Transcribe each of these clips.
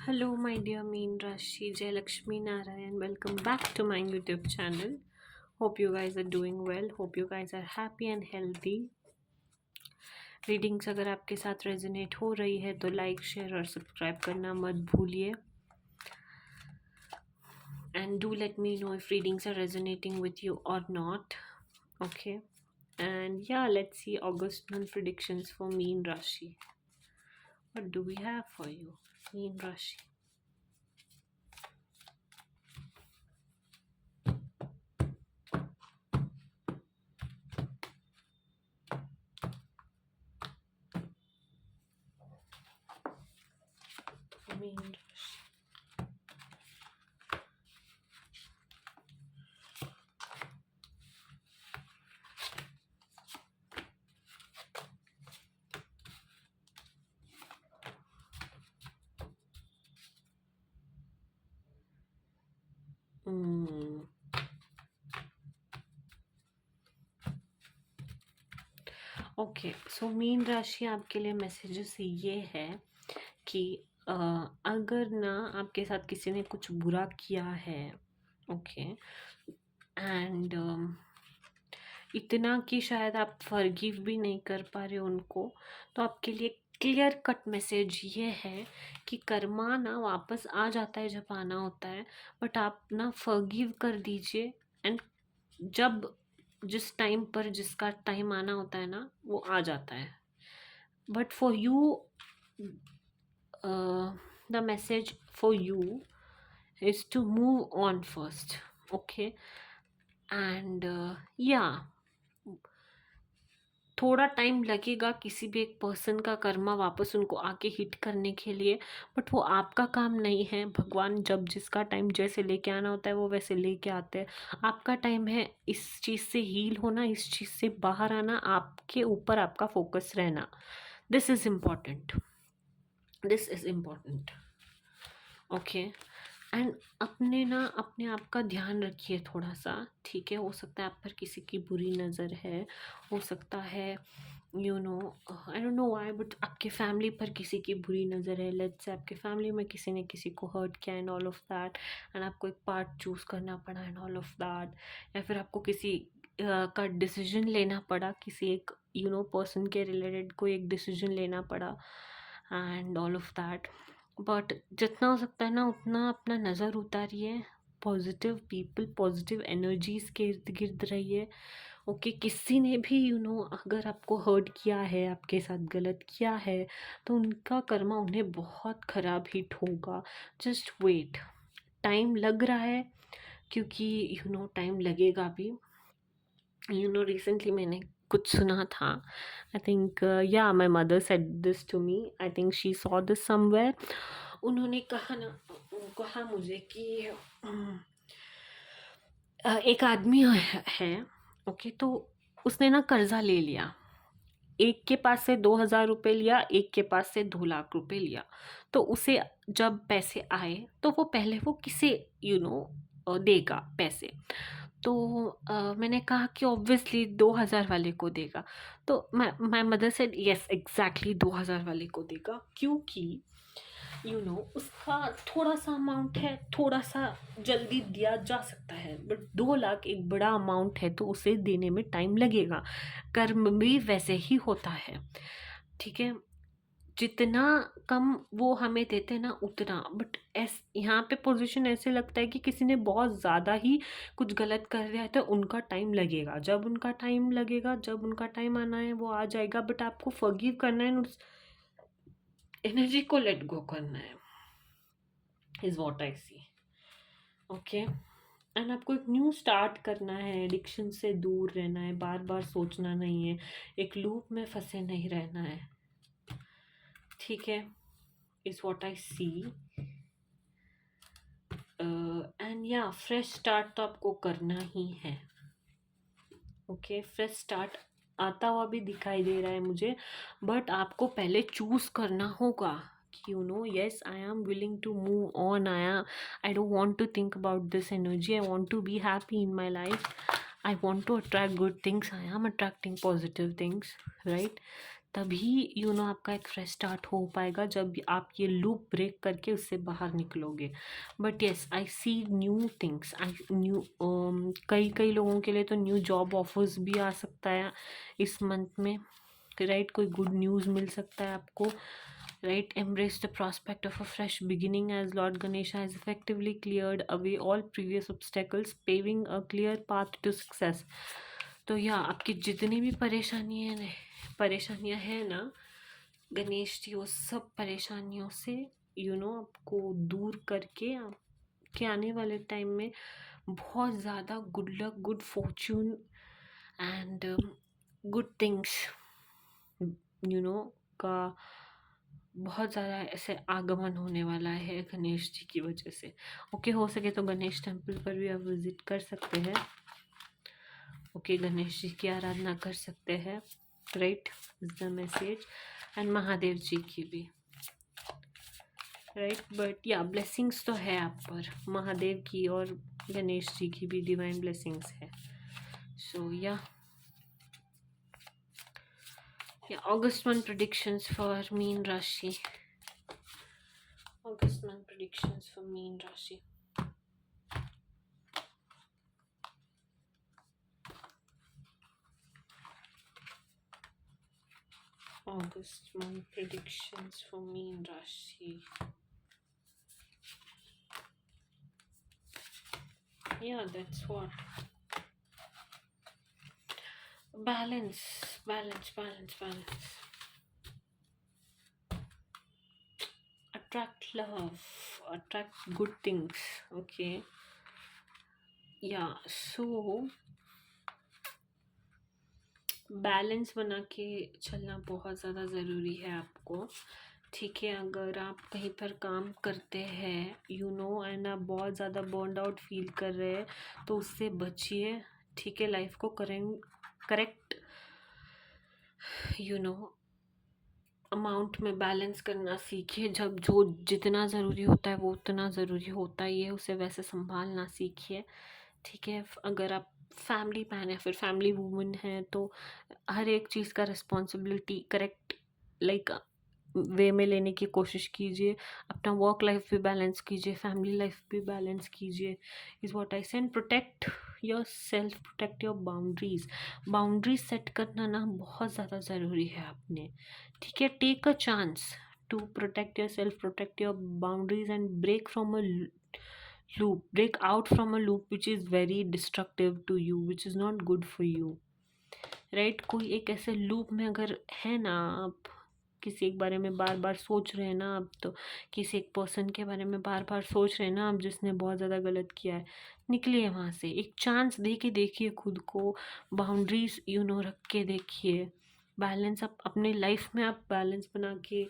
Hello, my dear Meen Rashi, Jay Lakshmi Narayan. Welcome back to my YouTube channel. Hope you guys are doing well. Hope you guys are happy and healthy. Readings अगर आपके साथ resonate हो रही है तो like share और subscribe करना मत भूलिए. And do let me know if readings are resonating with you or not. Okay. And yeah, let's see August month predictions for Meen Rashi. What do we have for you, Meen Rashi? Meen Rashi. Okay, so mean राशि आपके लिए messages ये है कि अगर ना आपके साथ किसी ने कुछ बुरा किया है, ओके, एंड इतना कि शायद आप फॉरगिव भी नहीं कर पा रहे उनको, तो आपके लिए क्लियर कट मैसेज ये है कि कर्मा ना वापस आ जाता है जब आना होता है, बट आप ना फॉरगिव कर दीजिए. एंड जब जिस टाइम पर जिसका टाइम आना होता है ना, वो आ जाता है. But for you, the message for you is to move on first. Okay. And yeah थोड़ा टाइम लगेगा किसी भी एक पर्सन का कर्मा वापस उनको आके हिट करने के लिए, बट वो आपका काम नहीं है. भगवान जब जिसका टाइम जैसे लेके आना होता है वो वैसे लेके आते हैं. आपका टाइम है इस चीज़ से हील होना, इस चीज़ से बाहर आना, आपके ऊपर आपका फोकस रहना. This is important. This is important. Okay. And अपने आप का ध्यान रखिए थोड़ा सा, ठीक है. हो सकता है आप पर किसी की बुरी नज़र है, हो सकता है you know, I don't know why, but आपके फैमिली पर किसी की बुरी नज़र है. लेट्स से आपके फैमिली में किसी ने किसी को हर्ट किया and all of that, and आपको एक पार्ट चूज़ करना पड़ा एंड ऑल ऑफ दैट, या फिर आपको किसी का डिसीजन लेना पड़ा, किसी एक पर्सन के रिलेटेड कोई एक डिसीजन लेना पड़ा and all of that. But जितना हो सकता है ना उतना अपना नज़र उतारिए, पॉजिटिव पीपल, पॉजिटिव एनर्जीज़ के इर्द गिर्द रहिए. ओके. किसी ने भी अगर आपको हर्ट किया है, आपके साथ गलत किया है, तो उनका कर्मा उन्हें बहुत ख़राब हिट होगा. Just wait. टाइम लग रहा है, क्योंकि टाइम लगेगा भी. रिसेंटली मैंने कुछ सुना था. I think yeah my mother said this to me. I think she saw this somewhere. उन्होंने कहा मुझे कि एक आदमी है. ओके. तो उसने ना कर्जा ले लिया. एक के पास से 2,000 रुपये लिया, एक के पास से 2 लाख रुपये लिया. तो उसे जब पैसे आए तो वो किसे देगा पैसे. तो मैंने कहा कि ऑब्वियसली 2,000 वाले को देगा. तो माई मदर सेड यस एग्जैक्टली 2,000 वाले को देगा, क्योंकि उसका थोड़ा सा अमाउंट है, थोड़ा सा जल्दी दिया जा सकता है, बट 2 लाख एक बड़ा अमाउंट है, तो उसे देने में टाइम लगेगा. कर्म भी वैसे ही होता है, ठीक है. जितना कम वो हमें देते ना उतना, बट यहाँ पे पोजीशन ऐसे लगता है कि किसी ने बहुत ज़्यादा ही कुछ गलत कर दिया है, तो उनका टाइम लगेगा. जब उनका टाइम लगेगा, जब उनका टाइम आना है वो आ जाएगा. बट आपको फॉरगिव करना है, उस एनर्जी को लेट गो करना है, is what I see. Okay. And आपको एक न्यू स्टार्ट करना है. एडिक्शन से दूर रहना है, बार बार सोचना नहीं है, एक लूप में फंसे नहीं रहना है, ठीक है. Is what I see. And yeah fresh start तो आपको करना ही है. ओके. फ्रेश स्टार्ट आता हुआ भी दिखाई दे रहा है मुझे, बट आपको पहले चूज़ करना होगा कि yes, I am willing to move on. I don't want to think about this energy. I want to be happy in my life. I want to attract good things. I am attracting positive things, right? तभी आपका एक fresh start हो पाएगा, जब आप ये loop break करके उससे बाहर निकलोगे। But yes, I see new things, I knew कई कई लोगों के लिए तो न्यू जॉब ऑफर्स भी आ सकता है इस मंथ में, राइट। कोई गुड न्यूज़ मिल सकता है आपको, right? Embrace the prospect of a fresh beginning as Lord Ganesha has effectively cleared away all previous obstacles, paving a clear path to success. तो या आपकी जितनी भी परेशानियां हैं ना गणेश जी, वो सब परेशानियों से आपको दूर करके आपके आने वाले टाइम में बहुत ज़्यादा good luck, good Fortune and good things का बहुत ज़्यादा ऐसे आगमन होने वाला है गणेश जी की वजह से। ओके, हो सके तो गणेश टेम्पल पर भी आप विजिट कर सकते हैं। ओके, गणेश जी की आराधना कर सकते हैं, right, is the message. And Mahadev ji की भी, राइट। बट या ब्लेसिंग्स तो है आप पर, महादेव की और गणेश जी की भी डिवाइन ब्लेसिंग्स है। सो या August month predictions for Meen Rashi. August month predictions for Meen Rashi. August month predictions for Meen Rashi. Yeah, that's what. Balance. Attract love. Attract good things. Okay. Yeah, so balance बना के चलना बहुत ज़्यादा ज़रूरी है आपको, ठीक है। अगर आप कहीं पर काम करते हैं एंड आप बहुत ज़्यादा बर्नड आउट फील कर रहे हैं, तो उससे बचिए, ठीक है। लाइफ को करेक्ट अमाउंट में बैलेंस करना सीखिए। जब जो जितना ज़रूरी होता है वो उतना ज़रूरी होता ही है, उसे वैसे संभालना सीखिए, ठीक है। अगर आप फैमिली मैन है, फिर फैमिली वूमन है, तो हर एक चीज़ का रिस्पॉन्सिबिलिटी करेक्ट वे में लेने की कोशिश कीजिए। अपना वर्क लाइफ भी बैलेंस कीजिए, फैमिली लाइफ भी बैलेंस कीजिए, is what I say. Protect yourself, protect your boundaries set करना ना बहुत ज़्यादा ज़रूरी है आपने, ठीक है। Take a chance to protect yourself, protect your boundaries and break out from a loop which is very destructive to you, which is not good for you, right? कोई एक ऐसे लूप में अगर है ना, आप किसी एक बारे में बार बार सोच रहे हैं ना, आप तो किसी एक पर्सन के बारे में बार बार सोच रहे हैं ना आप, जिसने बहुत ज़्यादा गलत किया है, निकलिए वहाँ से। एक चांस दे के देखिए खुद को, बाउंड्रीज रख के देखिए, बैलेंस आप अपने लाइफ में आप बैलेंस बना के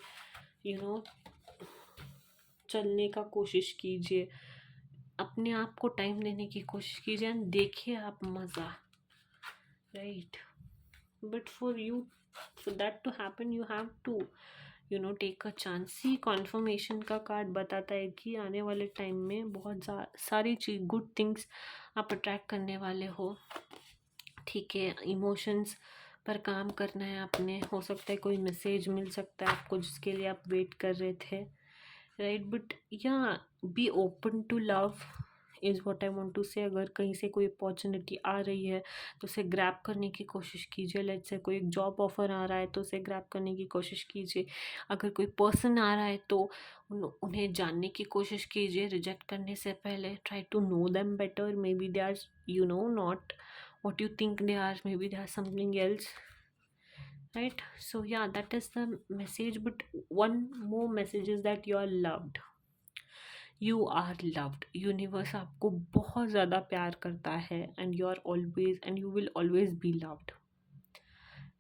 चलने का कोशिश कीजिए, अपने आप को टाइम देने की कोशिश कीजिए एंड देखिए आप मज़ा, right. But for that to happen you have to take a chance. See confirmation का कार्ड बताता है कि आने वाले टाइम में बहुत सारी चीज गुड थिंग्स आप अट्रैक्ट करने वाले हो, ठीक है। इमोशंस पर काम करना है आपने, हो सकता है कोई मैसेज मिल सकता है आपको जिसके लिए आप वेट कर रहे थे, right. But yeah be open to love is what I want to say. अगर कहीं से कोई अपॉर्चुनिटी आ रही है तो उसे ग्रैब करने की कोशिश कीजिए। लेट्स से कोई एक जॉब ऑफर आ रहा है तो उसे ग्रैब करने की कोशिश कीजिए। अगर कोई पर्सन आ रहा है तो उन्हें जानने की कोशिश कीजिए रिजेक्ट करने से पहले। Try to know them better, maybe they are not what you think they are, maybe they are something else, right? So yeah, that is the message. But one more message is that you are loved, universe आपको बहुत ज़्यादा प्यार करता है and you are always and you will always be loved,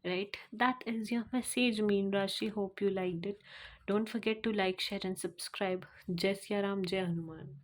right? That is your message, Meen Rashi. Hope you liked it. Don't forget to like, share and subscribe. Jai Siya Ram, Jai Hanuman.